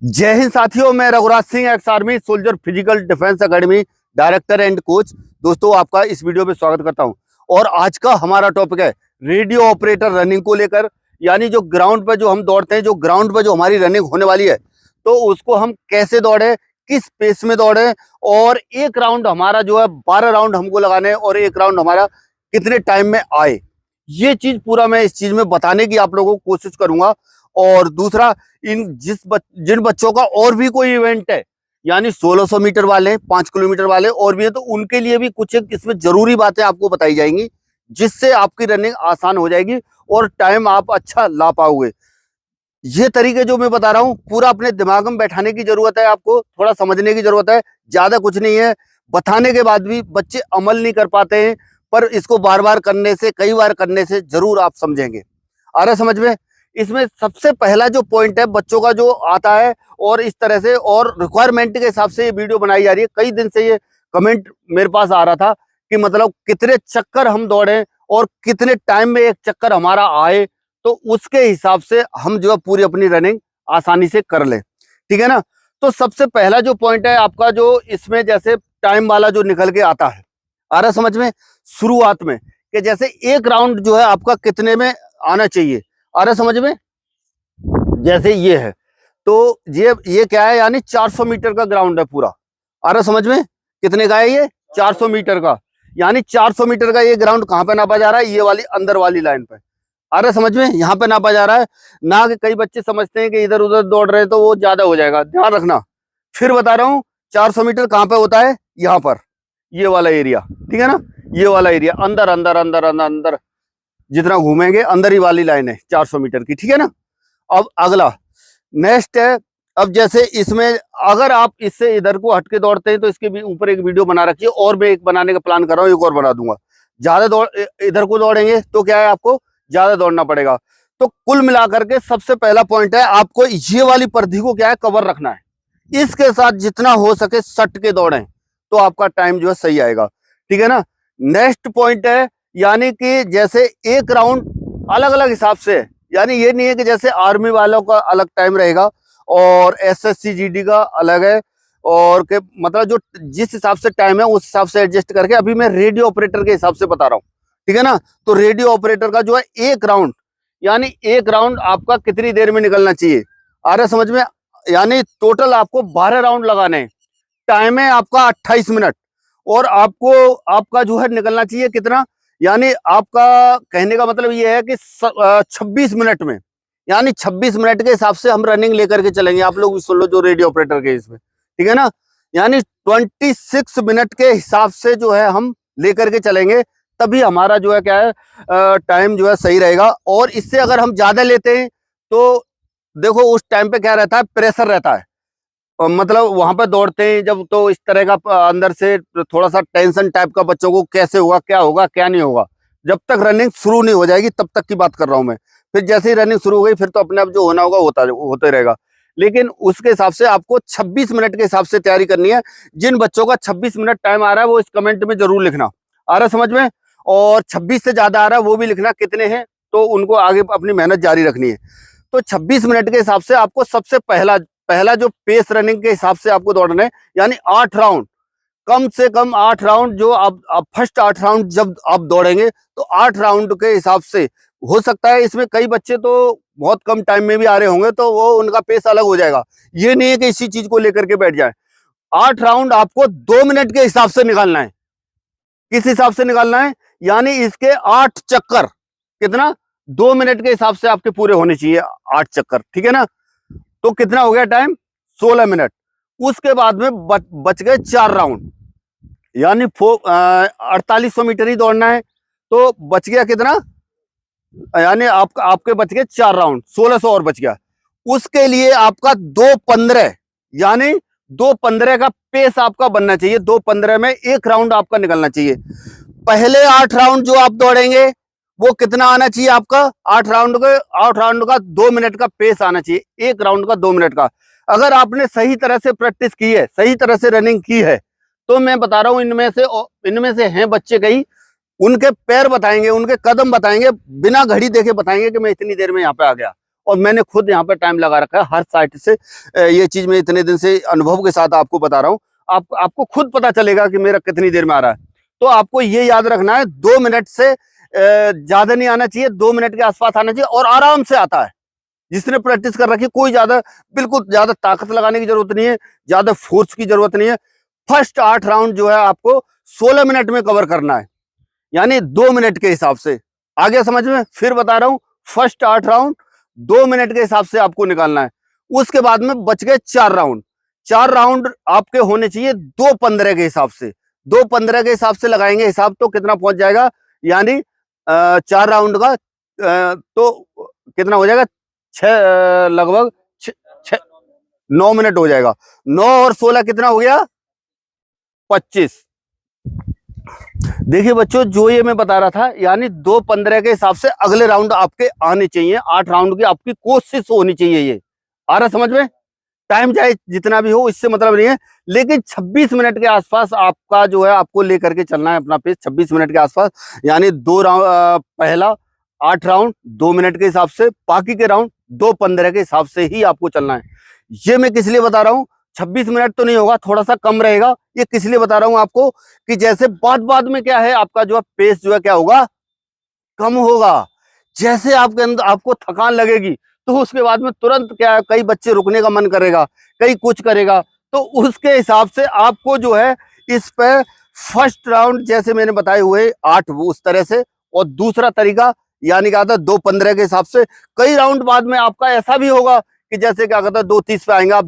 जय हिंद साथियों, मैं Raghuraj Singh, ex army soldier, physical defence academy director and coach. दोस्तों, आपका इस वीडियो में स्वागत करता हूं। और आज का हमारा टॉपिक है रेडियो ऑपरेटर रनिंग को लेकर। यानी जो ग्राउंड पर जो हम दौड़ते हैं, जो ग्राउंड पर जो हमारी रनिंग होने वाली है, तो उसको हम कैसे दौड़े, किस पेस में दौड़े, और एक राउंड हमारा जो है 12 राउंड हमको लगाने हैं और एक राउंड हमारा कितने टाइम में आए, ये चीज पूरा मैं इस चीज में बताने की आप लोगों को कोशिश करूंगा। और दूसरा, जिन बच्चों का और भी कोई इवेंट है, यानी 1600 मीटर वाले, 5 किलोमीटर वाले और भी है, तो उनके लिए भी कुछ इसमें जरूरी बातें आपको बताई जाएंगी, जिससे आपकी रनिंग आसान हो जाएगी और टाइम आप अच्छा ला पाओगे। ये तरीके जो मैं बता रहा हूँ, पूरा अपने दिमाग में बैठाने की जरूरत है, आपको थोड़ा समझने की जरूरत है। ज्यादा कुछ नहीं है, बताने के बाद भी बच्चे अमल नहीं कर पाते हैं, पर इसको बार बार करने से, कई बार करने से जरूर आप समझेंगे। आ रहा समझ में? इसमें सबसे पहला जो पॉइंट है बच्चों का जो आता है, और इस तरह से और रिक्वायरमेंट के हिसाब से ये वीडियो बनाई जा रही है। कई दिन से ये कमेंट मेरे पास आ रहा था कि मतलब कितने चक्कर हम दौड़े और कितने टाइम में एक चक्कर हमारा आए, तो उसके हिसाब से हम जो है पूरी अपनी रनिंग आसानी से कर ले। ठीक है ना? तो सबसे पहला जो पॉइंट है आपका, जो इसमें जैसे टाइम वाला जो निकल के आता है, आ रहा समझ में? शुरुआत में कि जैसे एक राउंड जो है आपका कितने में आना चाहिए, आ रहा समझ में? जैसे ये है, तो ये क्या है, यानी 400 मीटर का ग्राउंड है पूरा। आ रहा समझ में? कितने का है ये? 400 मीटर का। यानी 400 मीटर का ये ग्राउंड कहां पे नापा जा रहा है? ये वाली अंदर वाली लाइन पे। आ रहा समझ में? यहाँ पे नापा जा रहा है ना। कि कई बच्चे समझते हैं कि इधर उधर दौड़ रहे हैं तो वो ज्यादा हो जाएगा, ध्यान रखना। फिर बता रहा हूँ, 400 मीटर कहां पे होता है? यहाँ पर, ये वाला एरिया। ठीक है ना? ये वाला एरिया अंदर अंदर अंदर अंदर अंदर जितना घूमेंगे अंदर ही वाली लाइन है 400 मीटर की। ठीक है ना? अब अगला नेक्स्ट है, अब जैसे इसमें अगर आप इससे इधर को हटके दौड़ते हैं तो इसके भी ऊपर एक वीडियो बना रखी है, और मैं एक बनाने का प्लान कर रहा हूँ, एक और बना दूंगा। ज्यादा दौड़ इधर को दौड़ेंगे तो क्या है, आपको ज्यादा दौड़ना पड़ेगा। तो कुल मिलाकर के सबसे पहला पॉइंट है, आपको ये वाली परिधि को क्या है, कवर रखना है। इसके साथ जितना हो सके सट के दौड़ें, तो आपका टाइम जो है सही आएगा। ठीक है ना? नेक्स्ट पॉइंट है, यानी कि जैसे एक राउंड अलग अलग हिसाब से, यानी ये नहीं है कि जैसे आर्मी वालों का अलग टाइम रहेगा और एसएससी जीडी का अलग है, और के मतलब जो जिस हिसाब से टाइम है उस हिसाब से एडजस्ट करके, अभी मैं रेडियो ऑपरेटर के हिसाब से बता रहा हूँ। ठीक है ना? तो रेडियो ऑपरेटर का जो है एक राउंड, यानी एक राउंड आपका कितनी देर में निकलना चाहिए, आ रहा समझ में? यानी टोटल आपको 12 राउंड लगाने हैं। टाइम है आपका 28 मिनट, और आपको आपका जो है निकलना चाहिए कितना, यानी आपका कहने का मतलब ये है कि 26 मिनट में, यानी 26 मिनट के हिसाब से हम रनिंग लेकर के चलेंगे। आप लोग भी सुन लो जो रेडियो ऑपरेटर के इसमें। ठीक है ना? यानी 26 मिनट के हिसाब से जो है हम लेकर के चलेंगे, तभी हमारा जो है क्या है, टाइम जो है सही रहेगा। और इससे अगर हम ज्यादा लेते हैं तो देखो उस टाइम पे क्या रहता है, प्रेशर रहता है। मतलब वहां पर दौड़ते हैं जब, तो इस तरह का अंदर से थोड़ा सा टेंशन टाइप का बच्चों को, कैसे होगा, क्या नहीं होगा। जब तक रनिंग शुरू नहीं हो जाएगी तब तक की बात कर रहा हूं मैं। फिर जैसे ही रनिंग शुरू हो गई, फिर तो अपने आप जो होना होगा होते रहेगा। लेकिन उसके हिसाब से आपको 26 मिनट के हिसाब से तैयारी करनी है। जिन बच्चों का 26 मिनट टाइम आ रहा है वो इस कमेंट में जरूर लिखना। आ रहा समझ में? और 26 से ज्यादा आ रहा है वो भी लिखना कितने हैं, तो उनको आगे अपनी मेहनत जारी रखनी है। तो 26 मिनट के हिसाब से आपको सबसे पहला जो पेस रनिंग के हिसाब से आपको दौड़ना है, यानी 8 राउंड, कम से कम 8 राउंड। जो आप फर्स्ट 8 राउंड जब आप दौड़ेंगे, तो 8 राउंड के हिसाब से हो सकता है। इसमें कई बच्चे तो बहुत कम टाइम में भी आ रहे होंगे, तो वो उनका पेस अलग हो जाएगा। ये नहीं है कि इसी चीज को लेकर के बैठ जाए। 8 राउंड आपको 2 मिनट के हिसाब से निकालना है। किस हिसाब से निकालना है? यानी इसके 8 चक्कर कितना, 2 मिनट के हिसाब से आपके पूरे होने चाहिए 8 चक्कर। ठीक है ना? तो कितना हो गया टाइम? 16 मिनट। उसके बाद में बच गए 4 राउंड, यानी 4800 मीटर ही दौड़ना है। तो बच गया कितना, यानी आपके बच गए 4 राउंड, 1600 और बच गया। उसके लिए आपका 2:15, यानी 2:15 का पेस आपका बनना चाहिए। 2:15 में एक राउंड आपका निकलना चाहिए। पहले 8 राउंड जो आप दौड़ेंगे वो कितना आना चाहिए आपका, 8 राउंड का 2 मिनट का पेस आना चाहिए। एक राउंड का 2 मिनट का। अगर आपने सही तरह से प्रैक्टिस की है, सही तरह से रनिंग की है, तो मैं बता रहा हूं, इनमें से हैं बच्चे कई, उनके पैर बताएंगे, उनके कदम बताएंगे, बिना घड़ी देखे बताएंगे कि मैं इतनी देर में यहाँ पे आ गया। और मैंने खुद यहाँ पे टाइम लगा रखा है हर साइट से। ये चीज मैं इतने दिन से अनुभव के साथ आपको बता रहा हूँ। आपको खुद पता चलेगा कि मेरा कितनी देर में आ रहा है। तो आपको ये याद रखना है 2 मिनट से ज्यादा नहीं आना चाहिए, 2 मिनट के आसपास आना चाहिए और आराम से आता है। जिसने प्रैक्टिस कर रखी, कोई बिल्कुल ज्यादा ताकत लगाने की जरूरत नहीं है, ज्यादा फोर्स की जरूरत नहीं है। फर्स्ट 8 राउंड जो है आपको 16 मिनट में कवर करना है, यानी 2 मिनट के हिसाब से। आगे समझ में? फिर बता रहा हूं, फर्स्ट 8 राउंड 2 मिनट के हिसाब से आपको निकालना है। उसके बाद में बच गए 4 राउंड। 4 राउंड आपके होने चाहिए 2:15 के हिसाब से। 2:15 के हिसाब से लगाएंगे हिसाब तो कितना पहुंच जाएगा, यानी 4 राउंड का तो कितना हो जाएगा, लगभग 9 मिनट हो जाएगा। 9 और 16 कितना हो गया, 25। देखिए बच्चों, जो ये मैं बता रहा था, यानी 2:15 के हिसाब से अगले राउंड आपके आने चाहिए। 8 राउंड की आपकी कोशिश होनी चाहिए। ये आ रहा समझ में? टाइम चाहे जितना भी हो, इससे मतलब नहीं है, लेकिन 26 मिनट के आसपास आपका जो है, आपको लेकर के चलना है अपना पेस 26 मिनट के आसपास। यानी 2 राउंड, पहला 8 राउंड 2 मिनट के हिसाब से, बाकी के राउंड 2:15 के हिसाब से ही आपको चलना है। ये मैं किस लिए बता रहा हूँ, 26 मिनट तो नहीं होगा, थोड़ा सा कम रहेगा। ये किस लिए बता रहा हूँ आपको, कि जैसे बाद में क्या है, आपका जो है पेस जो है क्या होगा, कम होगा। जैसे आपके अंदर आपको थकान लगेगी, तो उसके बाद में तुरंत क्या है, कई बच्चे रुकने का मन करेगा, कई कुछ करेगा। तो उसके हिसाब से आपको जो है इस पे फर्स्ट राउंड जैसे मैंने बताए हुए 8 उस तरह से, और दूसरा तरीका यानी क्या था 2:15 के हिसाब से। कई राउंड बाद में आपका ऐसा भी होगा कि जैसे क्या कहता है 2:30 पे आएंगे, आप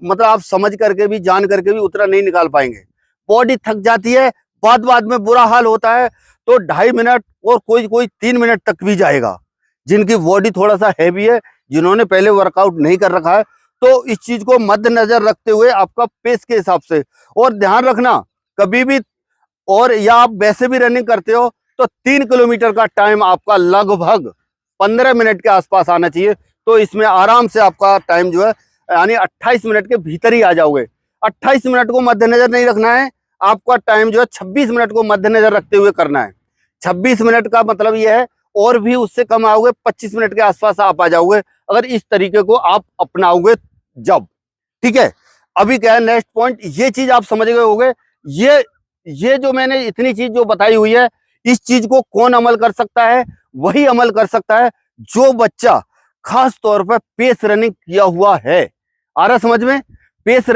मतलब आप समझ करके भी, जान करके भी उतना नहीं निकाल पाएंगे। बॉडी थक जाती है, बाद में बुरा हाल होता है। तो 2.5 मिनट और कोई 3 मिनट तक भी जाएगा। जिनकी बॉडी थोड़ा सा हैवी है, जिन्होंने पहले वर्कआउट नहीं कर रखा है, तो इस चीज को मद्देनजर रखते हुए आपका पेस के हिसाब से। और ध्यान रखना कभी भी, और या आप वैसे भी रनिंग करते हो, तो 3 किलोमीटर का टाइम आपका लगभग 15 मिनट के आसपास आना चाहिए। तो इसमें आराम से आपका टाइम जो है, यानी 28 मिनट के भीतर ही आ जाओगे। 28 मिनट को मद्देनजर नहीं रखना है, आपका टाइम जो है 26 मिनट को मद्देनजर रखते हुए करना है। 26 मिनट का मतलब यह है, और भी उससे कम आओगे, 25 मिनट के आसपास आप आ जाओगे, अगर इस तरीके को आप अपनाओगे जब। ठीक है, अभी क्या है नेक्स्ट पॉइंट, ये चीज आप समझ गए होगे। ये जो मैंने इतनी चीज जो बताई हुई है, इस चीज को कौन अमल कर सकता है, वही अमल कर सकता है जो बच्चा खास तौर पर पेस रनिंग किया हुआ है। आ रहा समझ में? पेस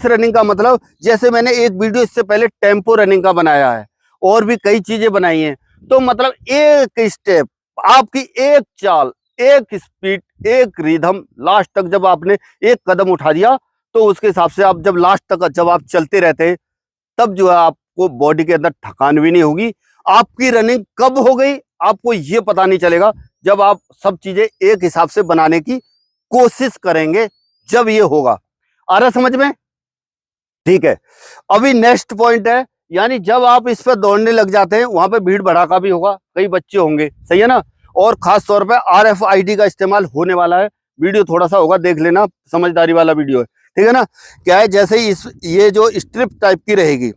रनिंग का मतलब, जैसे मैंने एक वीडियो इससे पहले टेम्पो रनिंग का बनाया है, और भी कई चीजें बनाई हैं। तो मतलब एक स्टेप, आपकी एक चाल, एक स्पीड, एक रिदम, लास्ट तक जब आपने एक कदम उठा दिया, तो उसके हिसाब से आप जब लास्ट तक जब आप चलते रहते हैं, तब जो है आपको बॉडी के अंदर थकान भी नहीं होगी। आपकी रनिंग कब हो गई आपको ये पता नहीं चलेगा, जब आप सब चीजें एक हिसाब से बनाने की कोशिश करेंगे, जब ये होगा। आ रहा समझ में? ठीक है, अभी नेक्स्ट पॉइंट है, यानी जब आप इस पर दौड़ने लग जाते हैं, वहां पे भीड़ भड़ाका भी होगा, कई बच्चे होंगे, सही है ना, और खास तौर पे RFID का इस्तेमाल होने वाला है। वीडियो थोड़ा सा होगा, देख लेना, समझदारी वाला वीडियो है, ठीक है ना। क्या है, जैसे ये जो स्ट्रिप टाइप की रहेगी,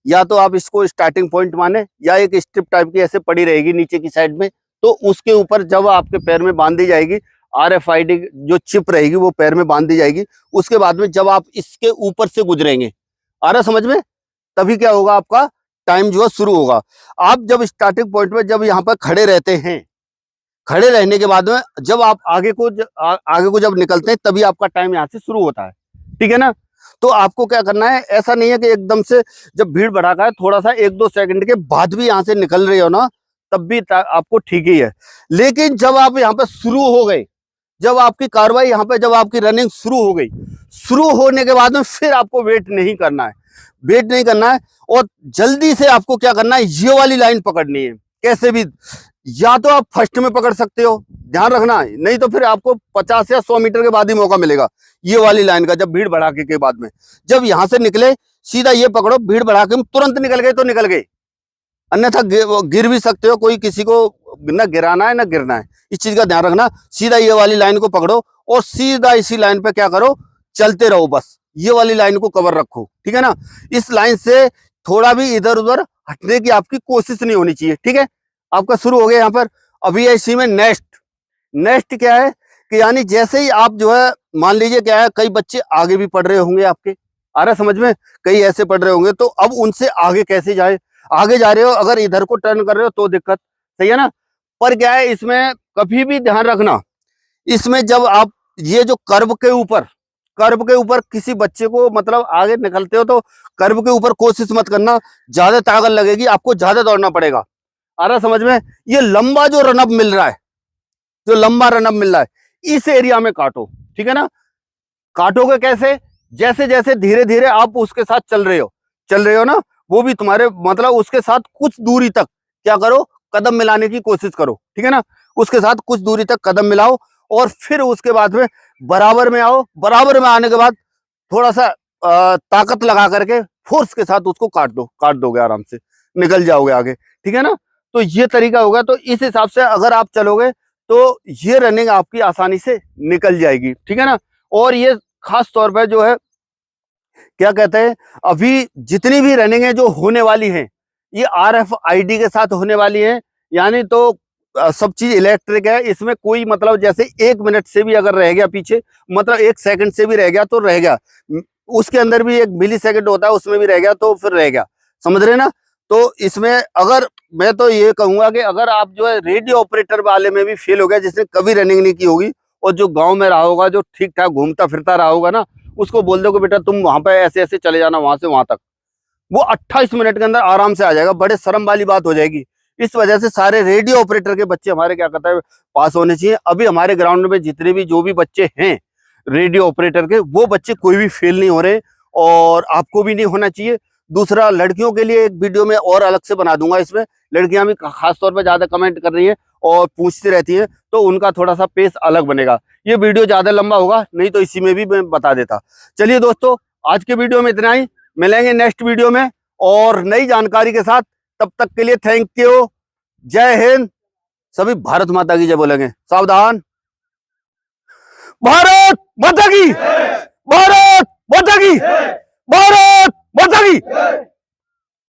या तो आप इसको स्टार्टिंग पॉइंट माने, या एक स्ट्रिप टाइप की ऐसे पड़ी रहेगी नीचे की साइड में, तो उसके ऊपर जब आपके पैर में बांध दी जाएगी, RFID जो चिप रहेगी वो पैर में बांध दी जाएगी। उसके बाद में जब आप इसके ऊपर से गुजरेंगे, आ रहा समझ में, तभी क्या होगा, आपका टाइम जो है शुरू होगा। आप जब स्टार्टिंग पॉइंट में जब यहाँ पर खड़े रहते हैं, खड़े रहने के बाद में जब आप आगे को जब निकलते हैं, तभी आपका टाइम यहाँ से शुरू होता है, ठीक है ना। तो आपको क्या करना है, ऐसा नहीं है कि एकदम से जब भीड़ भड़ाका है, थोड़ा सा 1-2 सेकंड के बाद भी यहाँ से निकल रहे हो ना, तब भी आपको ठीक ही है। लेकिन जब आप यहाँ पे शुरू हो गए, जब आपकी कार्रवाई यहाँ पे, जब आपकी रनिंग शुरू हो गई, शुरू होने के बाद में फिर आपको वेट नहीं करना है, वेट नहीं करना है, और जल्दी से आपको क्या करना है, ये वाली लाइन पकड़नी है कैसे भी। या तो आप फर्स्ट में पकड़ सकते हो, ध्यान रखना, नहीं तो फिर आपको 50 या 100 मीटर के बाद ही मौका मिलेगा ये वाली लाइन का, जब भीड़ भड़ाके के बाद में। जब यहां से निकले सीधा ये पकड़ो, भीड़ भड़ाके में तुरंत निकल गए तो निकल गए, अन्यथा गिर भी सकते हो, कोई किसी को न गिराना है न गिरना है, इस चीज का ध्यान रखना। सीधा ये वाली लाइन को पकड़ो और सीधा इसी लाइन पे क्या करो, चलते रहो, बस ये वाली लाइन को कवर रखो, ठीक है ना। इस लाइन से थोड़ा भी इधर उधर हटने की आपकी कोशिश नहीं होनी चाहिए, ठीक है। आपका शुरू हो गया यहाँ पर। अभी है इसी में नेक्स्ट क्या है, कि यानी जैसे ही आप जो है मान लीजिए क्या है, कई बच्चे आगे भी पढ़ रहे होंगे आपके, आ रहा है समझ में, कई ऐसे पढ़ रहे होंगे, तो अब उनसे आगे कैसे जाए, आगे जा रहे हो अगर इधर को टर्न कर रहे हो तो दिक्कत, सही है ना। पर क्या है इसमें कभी भी ध्यान रखना, इसमें जब आप ये जो कर्व के ऊपर किसी बच्चे को मतलब आगे निकलते हो तो कर्व के ऊपर कोशिश मत करना, ज्यादा ताकत लगेगी, आपको ज्यादा दौड़ना पड़ेगा। आ रहा समझ में। ये लंबा जो रनअप मिल रहा है, जो लंबा रनअप मिल रहा है, इस एरिया में काटो, ठीक है ना। काटोगे कैसे, जैसे जैसे धीरे धीरे आप उसके साथ चल रहे हो ना, वो भी तुम्हारे मतलब उसके साथ कुछ दूरी तक क्या करो, कदम मिलाने की कोशिश करो, ठीक है ना। उसके साथ कुछ दूरी तक कदम मिलाओ और फिर उसके बाद में बराबर में आओ। बराबर में आने के बाद थोड़ा सा ताकत लगा करके फोर्स के साथ उसको काट दोगे, आराम से निकल जाओगे आगे, ठीक है ना। तो ये तरीका होगा। तो इस हिसाब से अगर आप चलोगे तो ये रनिंग आपकी आसानी से निकल जाएगी, ठीक है ना। और ये खास तौर पर जो है क्या कहते हैं, अभी जितनी भी रनिंग है जो होने वाली है, ये RFID के साथ होने वाली है, यानी तो सब चीज इलेक्ट्रिक है। इसमें कोई मतलब जैसे 1 मिनट से भी अगर रह गया पीछे, मतलब 1 सेकंड से भी रह गया तो रह गया, उसके अंदर भी 1 मिली सेकंड होता है, उसमें भी रह गया तो फिर रह गया, समझ रहे ना। तो इसमें अगर मैं तो ये कहूंगा कि अगर आप जो है रेडियो ऑपरेटर वाले में भी फेल हो गया, जिसने कभी रनिंग नहीं की होगी और जो गाँव में रहा होगा, जो ठीक ठाक घूमता फिरता रहा होगा ना, उसको बोल दो कि बेटा तुम वहां पे ऐसे ऐसे चले जाना, वहां से वहां तक, वो 28 मिनट के अंदर आराम से आ जाएगा। बड़े शर्म वाली बात हो जाएगी। इस वजह से सारे रेडियो ऑपरेटर के बच्चे हमारे क्या कहता है पास होने चाहिए। अभी हमारे ग्राउंड में जितने भी जो भी बच्चे हैं रेडियो ऑपरेटर के, वो बच्चे कोई भी फेल नहीं हो रहे और आपको भी नहीं होना चाहिए। दूसरा, लड़कियों के लिए एक वीडियो में और अलग से बना दूंगा। इसमें लड़कियां भी खास तौर पर ज्यादा कमेंट कर रही है और पूछती रहती है, तो उनका थोड़ा सा पेस अलग बनेगा। ये वीडियो ज्यादा लंबा होगा, नहीं तो इसी में भी मैं बता देता। चलिए दोस्तों, आज के वीडियो में इतना ही, मिलेंगे नेक्स्ट वीडियो में और नई जानकारी के साथ। तब तक के लिए थैंक यू। जय हिंद। सभी भारत माता की जय बोलेंगे। सावधान। भारत माता की, भारत माता की, भारत माता की।